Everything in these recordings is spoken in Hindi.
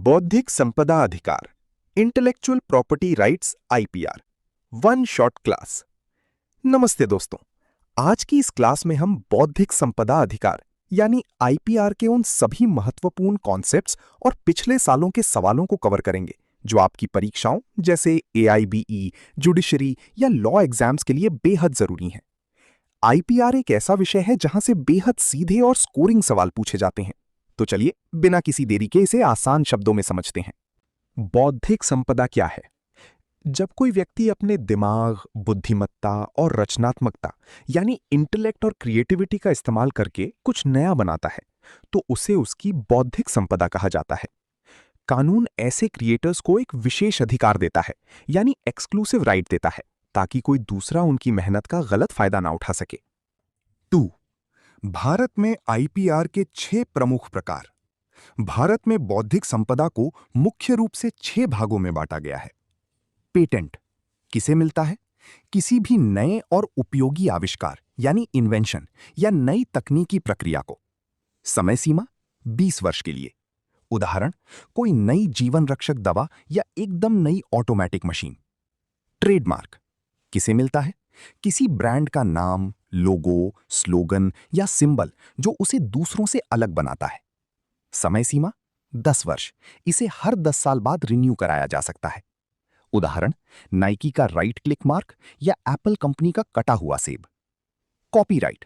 बौद्धिक संपदा अधिकार, intellectual property rights IPR, one shot class. नमस्ते दोस्तों, आज की इस क्लास में हम बौद्धिक संपदा अधिकार यानी आईपीआर के उन सभी महत्वपूर्ण कॉन्सेप्ट्स और पिछले सालों के सवालों को कवर करेंगे जो आपकी परीक्षाओं जैसे एआईबीई, जुडिशरी या लॉ एग्जाम्स के लिए बेहद जरूरी हैं। आईपीआर एक ऐसा विषय है जहां से बेहद सीधे और स्कोरिंग सवाल पूछे जाते हैं। तो चलिए बिना किसी देरी के इसे आसान शब्दों में समझते हैं। बौद्धिक संपदा क्या है? जब कोई व्यक्ति अपने दिमाग, बुद्धिमत्ता और रचनात्मकता यानी इंटेलेक्ट और क्रिएटिविटी का इस्तेमाल करके कुछ नया बनाता है, तो उसे उसकी बौद्धिक संपदा कहा जाता है। कानून ऐसे क्रिएटर्स को एक विशेष अधिकार देता है, यानी एक्सक्लूसिव राइट देता है, ताकि कोई दूसरा उनकी मेहनत का गलत फायदा ना उठा सके। 2. भारत में आईपीआर के 6 प्रमुख प्रकार। भारत में बौद्धिक संपदा को मुख्य रूप से 6 भागों में बांटा गया है। पेटेंट किसे मिलता है? किसी भी नए और उपयोगी आविष्कार यानी इन्वेंशन या नई तकनीकी प्रक्रिया को। समय सीमा 20 वर्ष के लिए। उदाहरण, कोई नई जीवन रक्षक दवा या एकदम नई ऑटोमेटिक मशीन। ट्रेडमार्क किसे मिलता है? किसी ब्रांड का नाम, लोगो, स्लोगन या सिंबल जो उसे दूसरों से अलग बनाता है। समय सीमा 10 वर्ष। इसे हर 10 साल बाद रिन्यू कराया जा सकता है। उदाहरण, नाइकी का राइट क्लिक मार्क या एप्पल कंपनी का कटा हुआ सेब। कॉपीराइट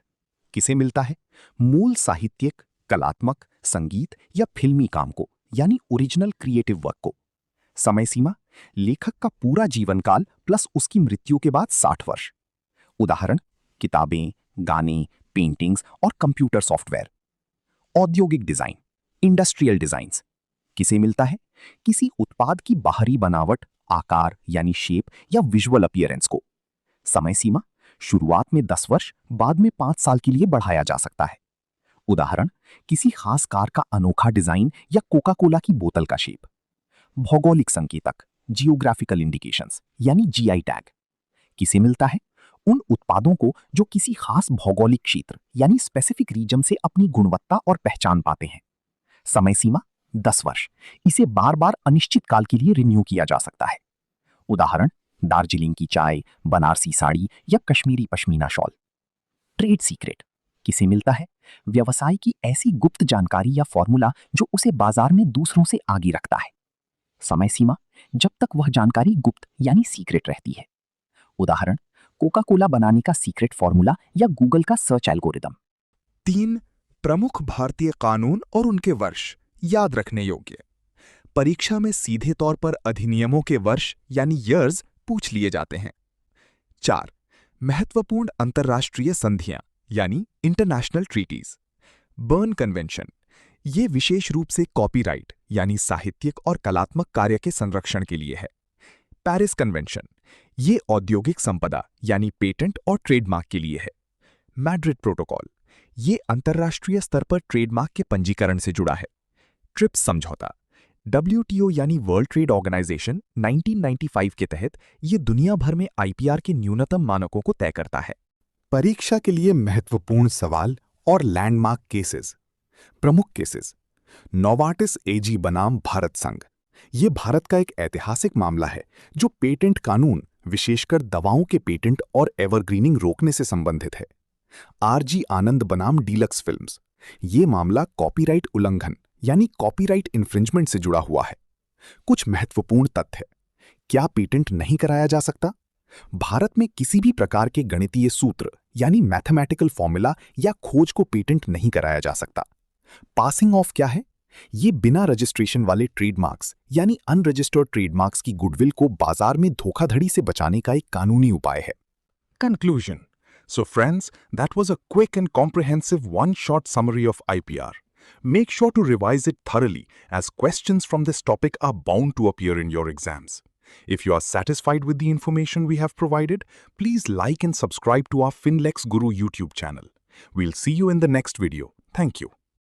किसे मिलता है? मूल साहित्यिक, कलात्मक, संगीत या फिल्मी काम को, यानी ओरिजिनल क्रिएटिव वर्क को। समय सीमा लेखक का पूरा जीवन काल प्लस उसकी मृत्यु के बाद 60 वर्ष। उदाहरण, किताबें, गाने, पेंटिंग्स और कंप्यूटर सॉफ्टवेयर। औद्योगिक डिजाइन, इंडस्ट्रियल डिजाइन्स किसे मिलता है? किसी उत्पाद की बाहरी बनावट, आकार यानी शेप या विजुअल अपीयरेंस को। समय सीमा शुरुआत में 10 वर्ष, बाद में 5 साल के लिए बढ़ाया जा सकता है। उदाहरण, किसी खास कार का अनोखा डिजाइन या कोका कोला की बोतल का शेप। भौगोलिक संकेतक, जियोग्राफिकल इंडिकेशंस यानी जीआई टैग किसे मिलता है? उन उत्पादों को जो किसी खास भौगोलिक क्षेत्र यानी स्पेसिफिक रीजन से अपनी गुणवत्ता और पहचान पाते हैं। समय सीमा 10 वर्ष। इसे बार बार अनिश्चित काल के लिए रिन्यू किया जा सकता है। उदाहरण, दार्जिलिंग की चाय, बनारसी साड़ी या Kashmiri pashmina shawl. Trade secret किसे मिलता है? व्यवसाय की ऐसी गुप्त जानकारी या फॉर्मूला जो उसे बाजार में दूसरों से आगे रखता है। समय सीमा जब तक वह जानकारी गुप्त यानी सीक्रेट रहती है। उदाहरण, कोका कोला बनाने का सीक्रेट फॉर्मूला या गूगल का सर्च एल्गोरिदम। 3 प्रमुख भारतीय कानून और उनके वर्ष याद रखने योग्य। परीक्षा में सीधे तौर पर अधिनियमों के वर्ष यानी ईयर्स पूछ लिए जाते हैं। 4 महत्वपूर्ण अंतर्राष्ट्रीय संधियां यानी इंटरनेशनल ट्रीटीज। बर्न कन्वेंशन, ये विशेष रूप से कॉपीराइट यानी साहित्यिक और कलात्मक कार्य के संरक्षण के लिए है। पेरिस कन्वेंशन, ये औद्योगिक संपदा यानी पेटेंट और ट्रेडमार्क के लिए है। मैड्रिड प्रोटोकॉल, ये अंतर्राष्ट्रीय स्तर पर ट्रेडमार्क के पंजीकरण से जुड़ा है। ट्रिप्स समझौता, WTO यानी वर्ल्ड ट्रेड ऑर्गेनाइजेशन 1995 के तहत ये दुनिया भर में आईपीआर के न्यूनतम मानकों को तय करता है। परीक्षा के लिए महत्वपूर्ण सवाल और लैंडमार्क केसेस। प्रमुख केसेस, नोवार्टिस एजी बनाम भारत संघ। ये भारत का एक ऐतिहासिक मामला है जो पेटेंट कानून, विशेषकर दवाओं के पेटेंट और एवरग्रीनिंग रोकने से संबंधित है। RG आनंद बनाम डीलक्स फिल्म्स, ये मामला कॉपीराइट उल्लंघन यानी कॉपीराइट इन्फ्रिंजमेंट से जुड़ा हुआ है। कुछ महत्वपूर्ण तथ्य, क्या पेटेंट नहीं कराया जा सकता? भारत में किसी भी प्रकार के गणितीय सूत्र यानी मैथमेटिकल फॉर्मूला या खोज को पेटेंट नहीं कराया जा सकता। पासिंग ऑफ क्या है? ये बिना रजिस्ट्रेशन वाले ट्रेडमार्क्स यानी अनरजिस्टर्ड ट्रेडमार्क्स की गुडविल को बाजार में धोखाधड़ी से बचाने का एक कानूनी उपाय है। Conclusion. So friends, that was a quick and comprehensive one-shot summary of IPR. Make sure to revise it thoroughly as questions from this topic are bound to appear in your exams. If you are satisfied with the information we have provided, please like and subscribe to our FinLex Guru YouTube channel. We'll see you in the next video. Thank you.